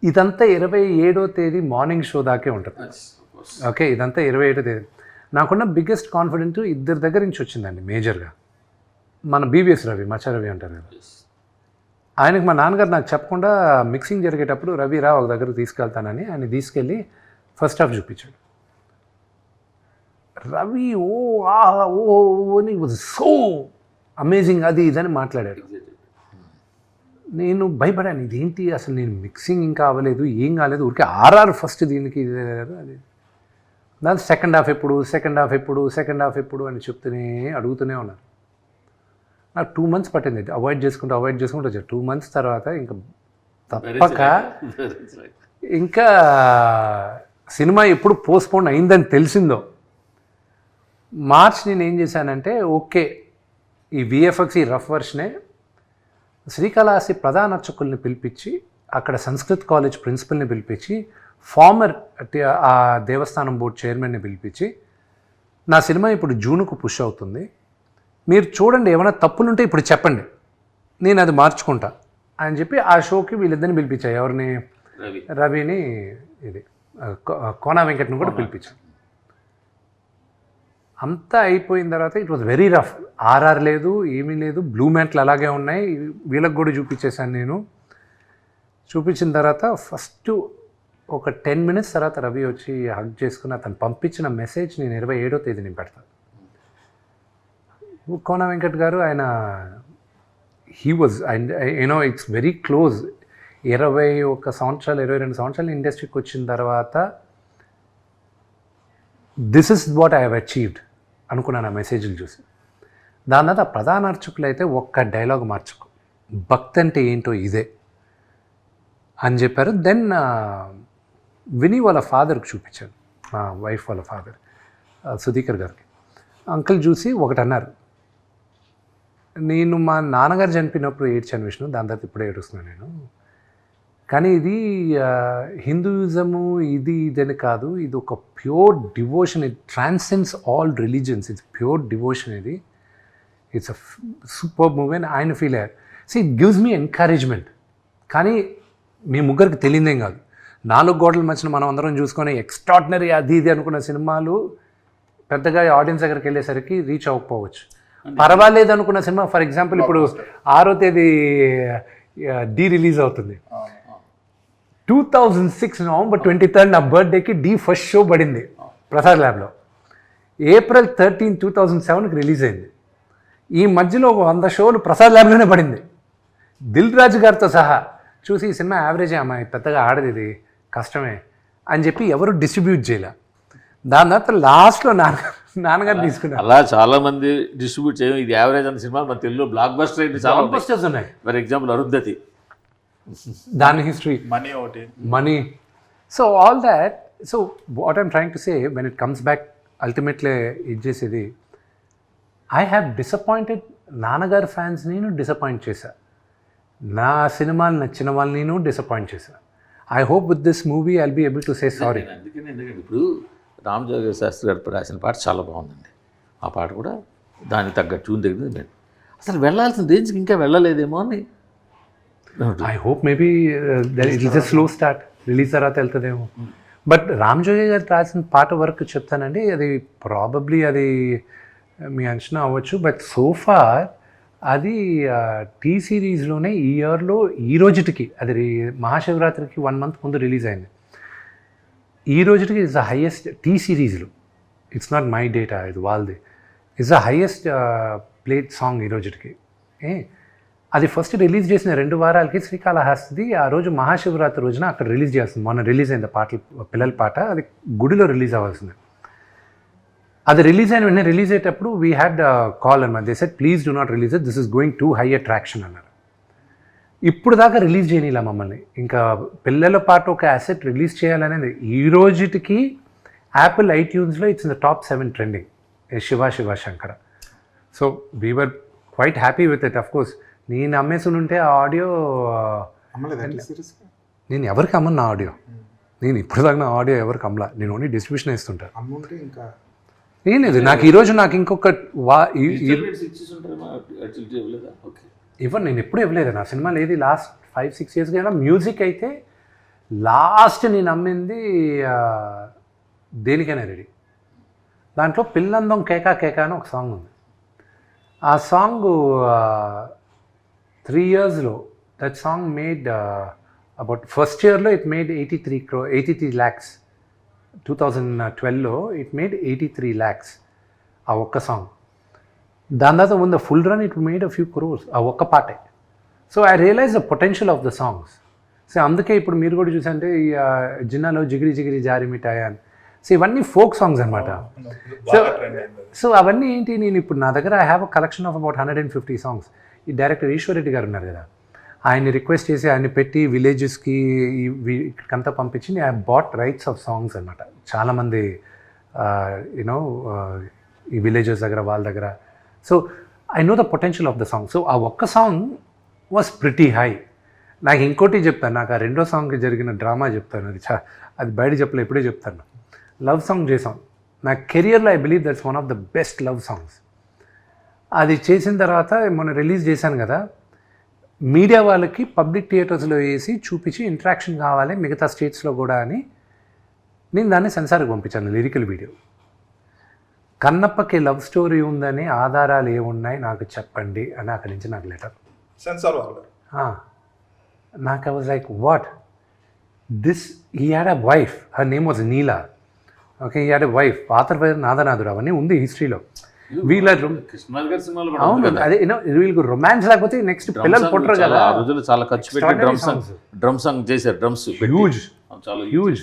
ఇదంతా 27వ తేదీ morning show దాకే ఉంటుంది. ఓకే, ఇదంతా 27వ తేదీ. నాకున్న బిగ్గెస్ట్ కాన్ఫిడెంట్ ఇద్దరి దగ్గర నుంచి వచ్చిందండి మేజర్గా. మన బీబీఎస్ రవి, మచ్చా రవి అంటారు కదా, ఆయనకు మా నాన్నగారు నాకు చెప్పకుండా మిక్సింగ్ జరిగేటప్పుడు రవి రా ఒక దగ్గర తీసుకెళ్తానని ఆయన తీసుకెళ్ళి ఫస్ట్ హాఫ్ చూపించాడు. రవి ఓ ఆహా ఓ అని వాజ్ సో అమేజింగ్ అది ఇదని మాట్లాడాడు. నేను భయపడాను, ఇదేంటి అసలు నేను మిక్సింగ్ ఇంకా అవ్వలేదు, ఏం కాలేదు, ఊరికే ఆర్ఆర్ ఫస్ట్ దీనికి అది. దాని సెకండ్ హాఫ్ ఎప్పుడు అని చెప్తూనే అడుగుతూనే ఉన్నారు. నాకు 2 months పట్టింది అవాయిడ్ చేసుకుంటూ వచ్చాను. 2 months తర్వాత ఇంకా తప్పక ఇంకా సినిమా ఎప్పుడు పోస్ట్పోన్ అయిందని తెలిసిందో మార్చ్ నేను ఏం చేశానంటే ఓకే ఈ విఎఫ్ఎక్స్ ఈ రఫ్ వర్షనే శ్రీకాళహస్తి ప్రధాన అర్చకుల్ని పిలిపించి అక్కడ సంస్కృత్ కాలేజ్ ప్రిన్సిపల్ని పిలిపించి ఫార్మర్ ఆ దేవస్థానం బోర్డు చైర్మన్ని పిలిపించి నా సినిమా ఇప్పుడు జూన్కు పుష్ అవుతుంది, మీరు చూడండి ఏమైనా తప్పులుంటే ఇప్పుడు చెప్పండి, నేను అది మార్చుకుంటా అని చెప్పి ఆ షోకి వీళ్ళిద్దరిని పిలిపించాయి. ఎవరిని? రవిని, ఇది కోనా వెంకట్ని కూడా పిలిపించాను. అంతా అయిపోయిన తర్వాత it was very rough. RR లేదు, ఏమీ లేదు, బ్లూ మ్యాట్లు అలాగే ఉన్నాయి. వీళ్ళకి కూడా చూపించేశాను నేను. చూపించిన తర్వాత ఫస్ట్ ఒక 10 minutes తర్వాత రవి వచ్చి హగ్ చేసుకుని అతను పంపించిన మెసేజ్ నేను 27వ తేదీని పెడతాను. కోన వెంకట్ గారు ఆయన he was you know it's very close. 21 సంవత్సరాలు 22 సంవత్సరాలు ఇండస్ట్రీకి వచ్చిన తర్వాత this is what I have achieved అనుకున్నాను ఆ మెసేజ్లు చూసి. దాని తర్వాత ప్రధాన అర్చకులు అయితే ఒక్క డైలాగ్ మార్చుకో, భక్తి అంటే ఏంటో ఇదే అని చెప్పారు. దెన్ విని వాళ్ళ ఫాదర్కి చూపించాను, మా వైఫ్ వాళ్ళ ఫాదర్ సుధీకర్ గారికి. అంకుల్ చూసి ఒకటి అన్నారు, నేను మా నాన్నగారు చనిపోయినప్పుడు ఏడ్చాను విష్ణు, దాని తర్వాత ఇప్పుడే ఏడుస్తున్నాను నేను, కానీ ఇది హిందూయిజము ఇదని కాదు, ఇది ఒక pure devotion, it transcends all religions, it's pure devotion, ఇది ఇట్స్ అ సూపర్ మూవీ అని ఆయన ఫీల్ అయ్యారు. So it gives me encouragement. కానీ మీ ముగ్గురికి తెలియదేం కాదు, 4 గోడల మధ్యన మనం అందరం చూసుకొని ఎక్స్ట్రాడినరీ అది ఇది అనుకున్న సినిమాలు పెద్దగా ఆడియన్స్ దగ్గరికి వెళ్ళేసరికి రీచ్ అవ్వకపోవచ్చు. పర్వాలేదు అనుకున్న సినిమా, ఫర్ ఎగ్జాంపుల్ ఇప్పుడు 6వ తేదీ డి రిలీజ్ అవుతుంది. 2006 November 23rd నా బర్త్డేకి డి ఫస్ట్ షో పడింది ప్రసాద్ ల్యాబ్లో. April 13, 2007కి రిలీజ్ అయింది. ఈ మధ్యలో 100 షోలు ప్రసాద్ ల్యాబ్లోనే పడింది, దిల్ రాజు గారితో సహా. చూసి ఈ సినిమా యావరేజే అమ్మాయి, పెద్దగా ఆడది, ఇది కష్టమే అని చెప్పి ఎవరు డిస్ట్రిబ్యూట్ చేయలే. దాని తర్వాత లాస్ట్లో నాన్నగారు తీసుకున్నారు. అలా చాలా మంది డిస్ట్రిబ్యూట్ చేయడం, ఇది యావరేజ్ అన్న సినిమా మన తెలుగులో బ్లాక్ బస్టర్ అయితే చాలా బస్టర్స్ ఉన్నాయి. ఫర్ ఎగ్జాంపుల్ అరుంధతి, దాని history, money. So all that. So what I'm trying to say, when it comes back ultimately ఇది చేసేది, ఐ హ్యావ్ డిసప్పాయింటెడ్ నాన్నగారు ఫ్యాన్స్, నేను డిసప్పాయింట్ చేశా. నా సినిమాలు నచ్చిన వాళ్ళు నేను డిసప్పాయింట్ చేశా. I hope with this movie I'll be able to say sorry. ఎందుకంటే ఇప్పుడు రామజోగ శాస్త్రి గారు రాసిన పాట చాలా బాగుందండి. ఆ పాట కూడా దానికి తగ్గ ట్యూన్ తగ్గింది. అసలు వెళ్ళాల్సిన రేంజ్కి ఇంకా వెళ్ళలేదేమో అని I hope maybe it is a slow start, release తర్వాత వెళ్తుందేమో. బట్ రామజోగి గారు రాసిన పాట వరకు చెప్తానండి, అది ప్రాబబ్లీ అది మీ అంచనా అవ్వచ్చు. బట్ సోఫార్ అది టీ సిరీస్లోనే ఈ ఇయర్లో ఈ రోజుటికి, అది మహాశివరాత్రికి 1 month ముందు రిలీజ్ అయింది. ఈ రోజుటికి ఇట్స్ ద హైయెస్ట్ టీ సిరీస్లో, ఇట్స్ నాట్ మై డేటా, ఇది వాళ్ళది, it's the highest played song ఈ రోజుటికి. అది ఫస్ట్ రిలీజ్ చేసిన 2 వారాలకి శ్రీకాళహస్తి ఆ రోజు మహాశివరాత్రి రోజున అక్కడ రిలీజ్ చేస్తుంది. మొన్న రిలీజ్ అయింది పాటలు, పిల్లల పాట, అది గుడిలో రిలీజ్ అవ్వాల్సింది. అది రిలీజ్ అయిన వెంటనే రిలీజ్ అయ్యేటప్పుడు వీ హ్యాడ్ కాల్ అన్నమాట. They said please do not release it, this is going to high attraction అన్నారు. ఇప్పుడు దాకా రిలీజ్ చేయనిలా మమ్మల్ని. ఇంకా పిల్లల పాట ఒక అసెట్ రిలీజ్ చేయాలనేది ఈ రోజుటికి యాపిల్ ఐట్యూన్స్లో it's in the top 7 trending, Shiva Shiva Shankara. So we were quite happy with it. Of course నేను అమ్మేసి ఉంటే ఆ ఆడియో నేను ఎవరికి అమ్మను, నా ఆడియో నేను ఇప్పుడు దాకా నా ఆడియో ఎవరికి అమ్మలా, నేను ఓన్లీ డిస్ట్రిబ్యూషన్ ఇస్తుంటాను. ఏం లేదు నాకు ఈరోజు నాకు ఇంకొక ఇవ్వను, నేను ఎప్పుడు ఇవ్వలేదు. నా సినిమా లేదు లాస్ట్ 5-6 years. మ్యూజిక్ అయితే లాస్ట్ నేను నమ్మింది దేనికైనా రెడీ. దాంట్లో పిల్లందం కేకా కేకా అని ఒక సాంగ్ ఉంది. ఆ సాంగ్ 3 yearsలో that song made about first ఇయర్లో ఇట్ మేడ్ 83 lakhs. 2012లో ఇట్ మేడ్ 83 lakhs ఆ ఒక్క సాంగ్. దాని తర్వాత ఉన్న full run it made a few crores ఆ ఒక్క పాటే. So I realize the potential of the songs. So అందుకే ఇప్పుడు మీరు కూడా చూసంటే ఈ జిన్నాలో జిగిరి జిగిరి జారి మిఠాయి అని. సో ఇవన్నీ ఫోక్ సాంగ్స్ అనమాట. సో అవన్నీ ఏంటి, నేను ఇప్పుడు నా దగ్గర I have a collection of about 150 songs. ఈ డైరెక్టర్ ఈశ్వర్ రెడ్డి గారు ఉన్నారు కదా, ఆయన్ని రిక్వెస్ట్ చేసి ఆయన్ని పెట్టి విలేజెస్కి ఇక్కడికంతా పంపించి I bought rights of songs అనమాట. చాలామంది యూనో ఈ విలేజెస్ దగ్గర వాళ్ళ దగ్గర. So I know the potential of the song. So ఆ ఒక్క సాంగ్ వాజ్ ప్రిటీ హై. నాకు ఇంకోటి చెప్తాను, నాకు ఆ రెండో సాంగ్కి జరిగిన డ్రామా చెప్తాను. అది బయట చెప్పలే, ఇప్పుడే చెప్తాను. లవ్ సాంగ్ చేసాం. నా కెరియర్లో I believe that's one of the best love songs. అది చేసిన తర్వాత మొన్న రిలీజ్ చేశాను కదా, మీడియా వాళ్ళకి పబ్లిక్ థియేటర్స్లో వేసి చూపించి ఇంట్రాక్షన్ కావాలి మిగతా స్టేట్స్లో కూడా అని నేను దాన్ని సెన్సార్కి పంపించాను, లిరికల్ వీడియో. కన్నప్పకి లవ్ స్టోరీ ఉందని ఆధారాలు ఏమున్నాయి నాకు చెప్పండి అని అక్కడి నుంచి నాకు లెటర్. సెన్సార్ వాళ్ళు నాకు I was like what this. He had a wife, her name was Neela. Okay, he had a wife. పాత పేరు నాదనాథుడు, అవన్నీ ఉంది హిస్టరీలో. వీళ్ళ అవును, అదే వీళ్ళకి రొమాన్స్ లేకపోతే నెక్స్ట్ పిల్లలు పుట్టరు కదా. ఆ రోజులు చాలా ఖర్చు పెట్టి డ్రమ్ సాంగ్ చేశారు. డ్రమ్స్ హ్యూజ్ చాలా హ్యూజ్.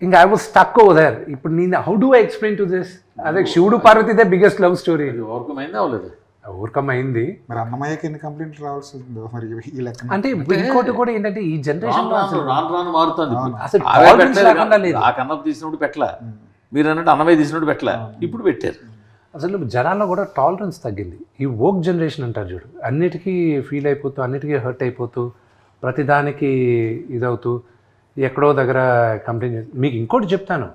ఇంకా I was stuck over there. ఇప్పుడు నేను how do I explain to this? అదే శివుడు Parvati the biggest love story. Overcome అయిందా అవ్వలేదు? ఓవర్కమ్ అయింది. మరి అన్నమయ్యకి ఎన్ని కంప్లైంట్లు రావాల్సి ఉందో మరి ఈ లెక్క. అంటే ఇంకోటి కూడా ఏంటంటే ఈ జనరేషన్ రాను మారుతుంది. అసలు ఆ కన్నప్ప తీసినప్పుడు పెట్టలా, మీరు అన్నట్టు అన్నమయ్య తీసినప్పుడు పెట్టలా, ఇప్పుడు పెట్టారు. అసలు జనాల్లో కూడా టాలరెన్స్ తగ్గింది. ఈ వోక్ జనరేషన్ అంటారు చూడు, అన్నిటికీ ఫీల్ అయిపోతూ, అన్నిటికీ హర్ట్ అయిపోతూ, ప్రతిదానికి ఇదవుతూ, ఎక్కడో దగ్గర కంప్లైంట్ చేసి. మీకు ఇంకోటి చెప్తాను,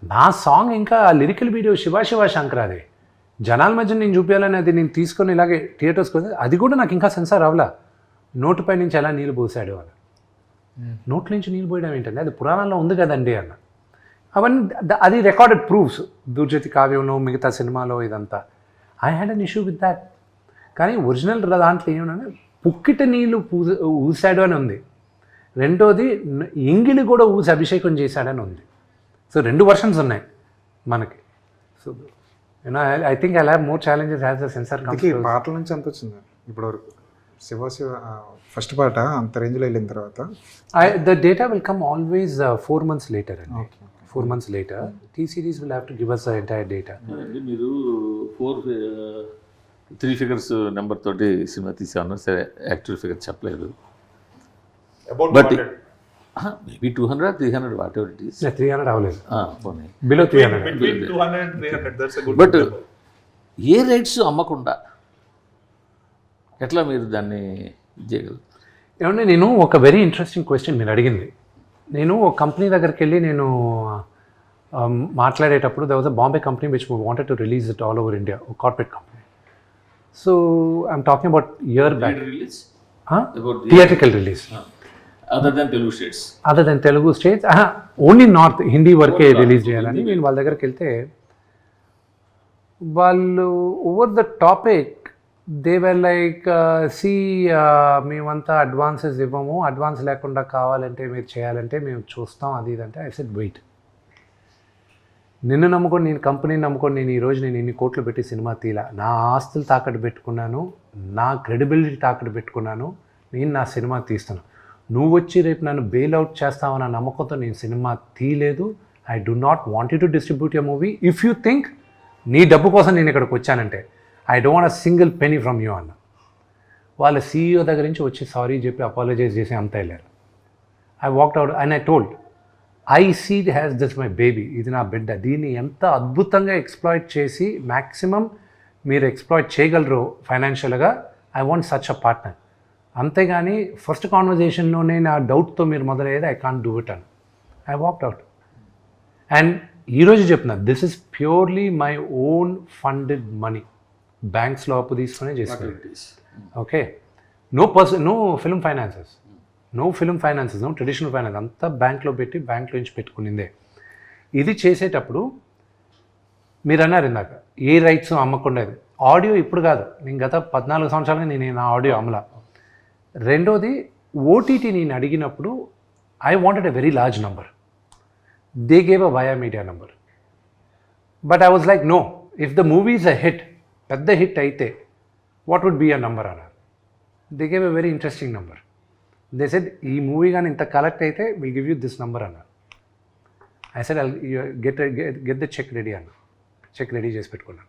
నా సాంగ్ ఇంకా లిరికల్ వీడియో శివ శివ శంకరాదే జనాల మధ్య నేను చూపించాలని అది నేను తీసుకొని ఇలాగే థియేటర్స్కి వస్తే అది కూడా నాకు ఇంకా సెన్సార్ అవ్వలా. నోటుపై నుంచి ఎలా నీళ్ళు పోసాడు అని. నోట్ల నుంచి నీళ్ళు పోయడం ఏంటంటే అది పురాణాల్లో ఉంది కదండి అన్న. అవన్నీ అది రికార్డెడ్ ప్రూఫ్స్. దుర్జతి కావ్యంలో మిగతా సినిమాలో ఇదంతా. I had an issue with that. కానీ ఒరిజినల్ దాంట్లో ఏమన్నా పుక్కిట నీళ్ళు ఊసాడు అని ఉంది. రెండోది ఎంగిలి కూడా ఊసి అభిషేకం చేశాడని ఉంది. సో 2 వర్షన్స్ ఉన్నాయి మనకి. So I think I have more challenges has the censor. పాటల నుంచి ఎంత వచ్చింది ఇప్పటివరకు? శివ శివ ఫస్ట్ పాట అంత రేంజ్లో వెళ్ళిన తర్వాత the data will come always 4 months later అండి. 4 months later T series will have to give us the entire data. మీరు 3 figures నెంబర్ తోటి సినిమా తీసాను, సరే యాక్చువల్ ఫిగర్ చెప్పలేదు. But maybe 200 300 what ever it is. 300 అవ్వలేదు, పోనీ below 300. between 200 and 300, that's a good but number. A rights అమ్మకుండా ఎట్లా మీరు దాన్ని చేయగలరు? ఏమంటే నేను ఒక వెరీ ఇంట్రెస్టింగ్ క్వశ్చన్ మీరు అడిగింది. నేను ఒక కంపెనీ దగ్గరికి వెళ్ళి నేను మాట్లాడేటప్పుడు there was a Bombay company which wanted to release it all over India, a corporate company. So I'm talking about year back. Release Theatrical release. Other than Telugu states. Other than Telugu states, only north Hindi వరకే release చేయాలని నేను వాళ్ళ దగ్గరికి వెళ్తే వాళ్ళు over the topic they were like see మేమంతా advances ఇవ్వము, advance లేకుండా కావాలంటే మీరు చేయాలంటే మేము చూస్తాం అది ఇదంటే. ఐ సెడ్ వెయిట్, నిన్ను నమ్ముకొని నేను కంపెనీని నమ్ముకొని నేను ఈరోజు నేను ఇన్ని కోట్లు పెట్టి సినిమా తీలా, నా ఆస్తులు తాకట్టు పెట్టుకున్నాను, నా క్రెడిబిలిటీ తాకట్టు పెట్టుకున్నాను, నేను నా సినిమా తీస్తాను. నువ్వు వచ్చి రేపు నన్ను బెయిల్ అవుట్ చేస్తావన్న నమ్మకంతో నేను సినిమా తీయలేదు. I do not want you to distribute your movie if you think నీ డబ్బు కోసం నేను ఇక్కడికి వచ్చానంటే I don't want a single penny from you అన్న. వాళ్ళ CEO దగ్గర నుంచి వచ్చి సారీ చెప్పి అపాలజైజ్ చేసి అంత వెళ్ళారు. I walked out and I told I see has this my baby, ఇది నా బిడ్డ, దీన్ని ఎంత అద్భుతంగా ఎక్స్ప్లాయిట్ చేసి మ్యాక్సిమం మీరు ఎక్స్ప్లాయిట్ చేయగలరు ఫైనాన్షియల్గా, I want such a partner. అంతేగాని ఫస్ట్ కాన్వర్జేషన్లోనే నా డౌట్తో మీరు మొదలయ్యేది ఐ కాంట్ డూ ఇట్ అని. I walked out. అండ్ ఈరోజు చెప్తున్నా this is purely my own funded money, బ్యాంక్స్లో అప్పు తీసుకునే చేస్తున్నాను. Okay, no film finances, no film finances, no traditional finance, అంతా బ్యాంక్లో పెట్టి బ్యాంక్లో నుంచి పెట్టుకునిందే. ఇది చేసేటప్పుడు మీరు అన్నారు ఇందాక ఏ రైట్స్ అమ్మకుండా, ఆడియో ఇప్పుడు కాదు, నేను గత 14 సంవత్సరాలుగా నేను నా ఆడియో అమ్మలా. రెండోది ఓటీటీ నేను అడిగినప్పుడు I wanted a very large number, they gave a via media number, but I was like no, if the movie is a hit, పెద్ద హిట్ అయితే what would be a number అన్నారు. They gave a very interesting number. They said ఈ movie కానీ ఇంత collect అయితే will give you this number అన్నారు. I said I get the cheque ready అన్న, cheque ready చేసి పెట్టుకున్నాను.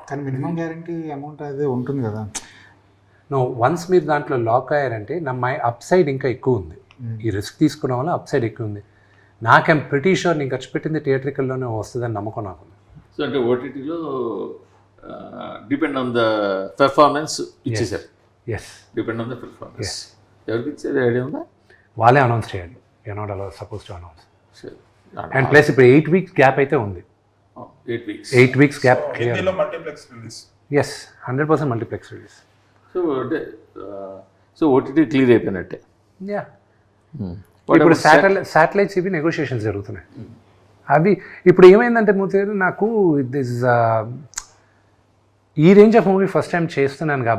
కానీ మినిమం గ్యారంటీ అమౌంట్ అదే ఉంటుంది కదా. నో, వన్స్ మీరు దాంట్లో లాక్ అయ్యారంటే మై అప్ సైడ్ ఇంకా ఎక్కువ ఉంది. ఈ రిస్క్ తీసుకోవడం వల్ల అప్ సైడ్ ఎక్కువ ఉంది. నాకేం ప్రిటీ షూర్ నేను ఖర్చు పెట్టింది థియేట్రికల్లోనే వస్తుందని నమ్మకం నాకు. సో అంటే ఓటీటీలో డిపెండ్ ఆన్ ద పెర్ఫార్మెన్స్ ఇచ్చేసారు. Yes, depend on the performance. ఎవరికి ఇచ్చేది ఐడియా ఉందా? వాళ్ళే అనౌన్స్ చేయాలి, you not allow suppose to announce. సరే, అండ్ ప్లస్ ఇప్పుడు 8 weeks గ్యాప్ అయితే ఉంది. 8 weeks. 8 weeks gap clear. హిందీలో multiplex release. Yes, 100% multiplex release. So అంటే సో ఓటీటీ క్లియర్ అయిపోయినట్టే. యా, ఇప్పుడు శాటిలైట్స్ ఇవి నెగోషియేషన్స్ జరుగుతున్నాయి. అవి ఇప్పుడు ఏమైందంటే మూర్తి గారు, నాకు దిస్ ఈ range of movie first time చేస్తున్నాను కాబట్టి